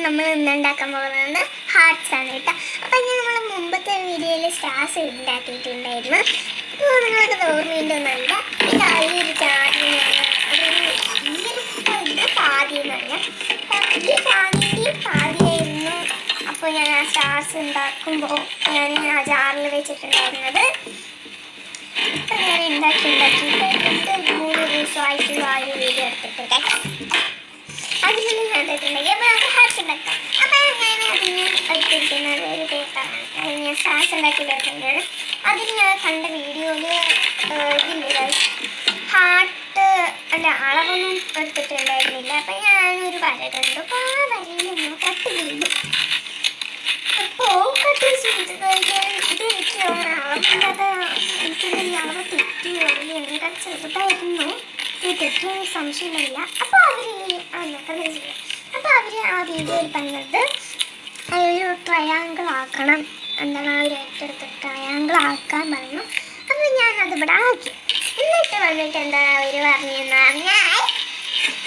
അപ്പം നമ്മൾ ഇന്ന് ഉണ്ടാക്കാൻ പോകുന്നത് ഹാർട്ട്സ് ആണ് കേട്ടോ. അപ്പം ഞാൻ നമ്മൾ മുമ്പത്തെ വീഡിയോയിൽ സ്റ്റാർസ് ഉണ്ടാക്കിയിട്ടുണ്ടായിരുന്നു. അപ്പോൾ നിങ്ങൾക്ക് ഓർമ്മയുണ്ടെന്നല്ല, ഇത് ഒരു ജാതി പാതിയെന്നല്ല, ഈ പാതിൻ്റെയും പാതിയായിരുന്നു. അപ്പോൾ ഞാൻ ആ സ്റ്റാർസ് ഉണ്ടാക്കുമ്പോൾ ഞാൻ ആ ജാറിൽ വെച്ചിട്ടുണ്ടായിരുന്നത്. അപ്പം ഞാൻ ഉണ്ടാക്കി 3 ദിവസമായിട്ട് ആ ഒരു വീഡിയോ എടുത്തിട്ടുണ്ട്. അതിനുള്ളിൽ ഞാൻ എടുത്തിട്ടുണ്ടെങ്കിൽ അപ്പോൾ നമുക്ക് ഹാർട്ട്സ് ഉണ്ടാക്കാം. അപ്പോൾ ഞാൻ അതിന് എടുത്തിരിക്കുന്നത് ഒരു പേപ്പറാണ്. അത് ഞാൻ സ്റ്റാർസ് ഉണ്ടാക്കി എടുത്തിട്ടുണ്ട്. അതിന് ഞാൻ കണ്ട വീഡിയോയിൽ ഇതില്ല ഹാർട്ട് അല്ല അളവൊന്നും എടുത്തിട്ടുണ്ടായിരുന്നില്ല. അപ്പം ഞാനൊരു വര കണ്ടു. അപ്പോൾ ആ വരയിലൊന്ന് കട്ട് ചെയ്തു. അപ്പോൾ കട്ട് ചെയ്ത് കഴിഞ്ഞാൽ ഇത് എനിക്ക് അളവില്ലാതെ എനിക്കിതിൻ്റെ അളവ് തെറ്റി അല്ലെങ്കിൽ ചെറുതായിരുന്നു. ഇത് തെറ്റിയൊന്നും സംശയമില്ല. അപ്പോൾ അവർ അപ്പോൾ അവർ ആ വീഡിയോയിൽ പറഞ്ഞത് ഒരു ട്രയാങ്കിൾ ആക്കണം, എന്താണ് ആ ഒരു ഏറ്റെടുത്ത് ട്രയാങ്കിൾ ആക്കാൻ പറഞ്ഞു. അപ്പോൾ ഞാനതിവിടെ ആക്കി. എന്നിട്ട് വന്നിട്ട് എന്താണ് അവർ പറഞ്ഞതെന്ന് പറഞ്ഞാൽ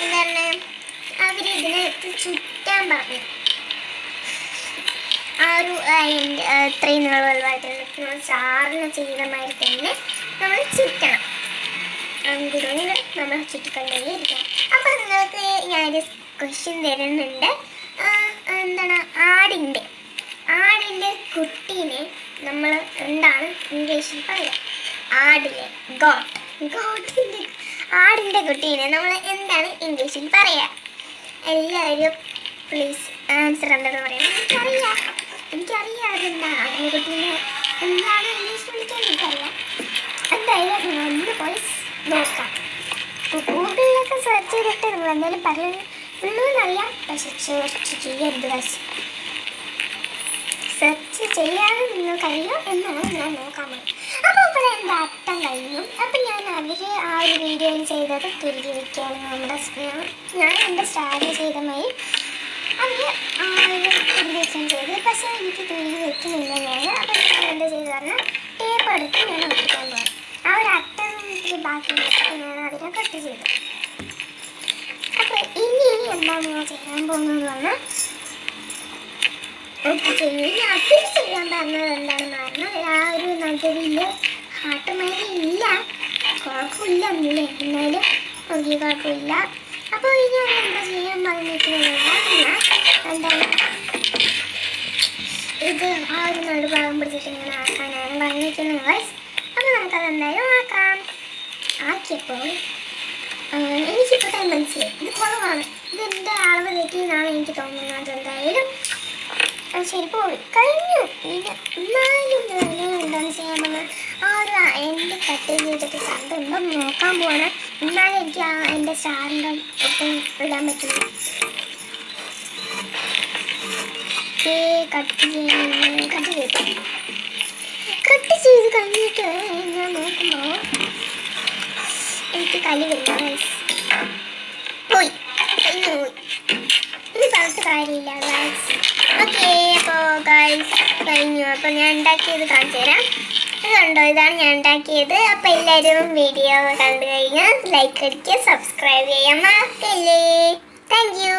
എന്താണ് അവരിതിനകത്ത് ചുറ്റാൻ പറഞ്ഞു. ആ ഒരു ഇത്രയും നീളമായിട്ട് സാറിന് ചെയ്ത മാതിരി തന്നെ നമ്മൾ ചുറ്റണം. അങ്ങോട്ട് നമ്മൾ ചുറ്റിക്കൊണ്ടേയിരിക്കണം. അപ്പോൾ നിങ്ങൾക്ക് ഞാനൊരു ക്വസ്റ്റ്യൻ തരുന്നുണ്ട്. എന്താണ് ആടിൻ്റെ കുട്ടീനെ നമ്മൾ എന്താണ് ഇംഗ്ലീഷിൽ പറയുക? ആടിൻ്റെ കുട്ടീനെ നമ്മൾ എന്താണ് ഇംഗ്ലീഷിൽ പറയുക? എല്ലാവരും പ്ലീസ് ആൻസർ എന്താണെന്ന് പറയാം. എനിക്കറിയാം അതെന്താണ് ആടിൻ്റെ കുട്ടീനെ എന്താണ് ഇംഗ്ലീഷിൽ വിളിക്കാൻ എനിക്കറിയാം. എന്തായാലും നിങ്ങൾ ഒന്ന് പോയി നോക്കാം. ഗൂഗിളിലൊക്കെ സെർച്ച് ചെയ്തിട്ട് നിങ്ങൾ എന്തായാലും പറയുന്നറിയാം. പക്ഷെ സെർച്ച് ചെയ്യരുത്. സെർച്ച് ചെയ്യാതെ നിങ്ങൾക്കറിയോ എന്നാണ് ഞാൻ നോക്കാൻ പോകുന്നത്. അപ്പോൾ ഇവിടെ എൻ്റെ അർത്ഥം കഴിഞ്ഞു. അപ്പം ഞാൻ അവർ ആ ഒരു വീഡിയോയിൽ ചെയ്തത് തിരികെ വയ്ക്കുകയാണ്. ഞാൻ എൻ്റെ സ്റ്റാർട്ട് ചെയ്ത മാതിരി അവർ ആ ഒരു തിരികെ വയ്ക്കുകയും ചെയ്തു. പക്ഷേ എനിക്ക് തിരികെ വയ്ക്കുന്നില്ല ഞാൻ. അപ്പം ഞാൻ എന്താ ചെയ്തു പറഞ്ഞാൽ ടേപ്പ് എടുത്ത് ഞാൻ ഒട്ടിക്കാൻ പോകും. ആ ഒരു അട്ടം ബാക്കി ഞാൻ അതിനെ കട്ട് ചെയ്തു. അപ്പോൾ ഇനി എന്താണ് ഞാൻ ചെയ്യാൻ പോകുന്നത് പറഞ്ഞാൽ അതിൽ ചെയ്യാൻ പറഞ്ഞത് എന്താണെന്ന് പറഞ്ഞാൽ ആ ഒരു നടുവിൽ ഹാർട്ടുമാരി ഇല്ല, കുഴപ്പമില്ല ഒന്നില്ലേ, എന്നാലും എനിക്ക് കുഴപ്പമില്ല. അപ്പോൾ ഇനി എന്താ ചെയ്യാൻ പറഞ്ഞിട്ടുണ്ടെങ്കിൽ എന്താണ് ഇത് ആ ഒരു നടുഭാഗം പിടിച്ചിട്ട് ഇങ്ങനെ ആക്കാനാണ് പറഞ്ഞിട്ടുള്ളത് ഗൈസ്. അപ്പോൾ നമുക്കത് എന്തായാലും ആക്കിയപ്പോൾ എനിക്കിപ്പോൾ തന്നെ മനസ്സിലായി ഇത് കുറവാണ്. ഇതെൻ്റെ അളവ് തെറ്റിയെന്നാണ് എനിക്ക് തോന്നുന്നത്. എന്തായാലും ശരി പോയി കഴിഞ്ഞു. എന്നാലും എന്താണ് ചെയ്യാൻ പറഞ്ഞാൽ ആ ഒരു എൻ്റെ കട്ട് ചെയ്തിട്ട് കണ്ടുണ്ടോ നോക്കാൻ പോവാണ്. എന്നാലും എനിക്ക് ആ എൻ്റെ സ്റ്റാറിൻ്റെ ഒട്ടും ഇടാൻ പറ്റില്ല. കട്ട് ചെയ്ത് കഴിഞ്ഞിട്ട് ഞാൻ നോക്കുമ്പോൾ എനിക്ക് കലി വരില്ല. പോയി ഇത് പറഞ്ഞിട്ട് കാര്യമില്ല ഗൈസ്. ഓക്കെ, അപ്പോൾ ഗൈസ് കഴിഞ്ഞു. അപ്പോൾ ഞാൻ ഉണ്ടാക്കിയത് കാണിച്ചു തരാം. ഇത് കണ്ടോ, ഇതാണ് ഞാൻ ഉണ്ടാക്കിയത്. അപ്പോൾ എല്ലാവരും വീഡിയോ കണ്ടു കഴിഞ്ഞാൽ ലൈക്ക് അടിക്കുക, സബ്സ്ക്രൈബ് ചെയ്യാൻ മറക്കല്ലേ. Thank you.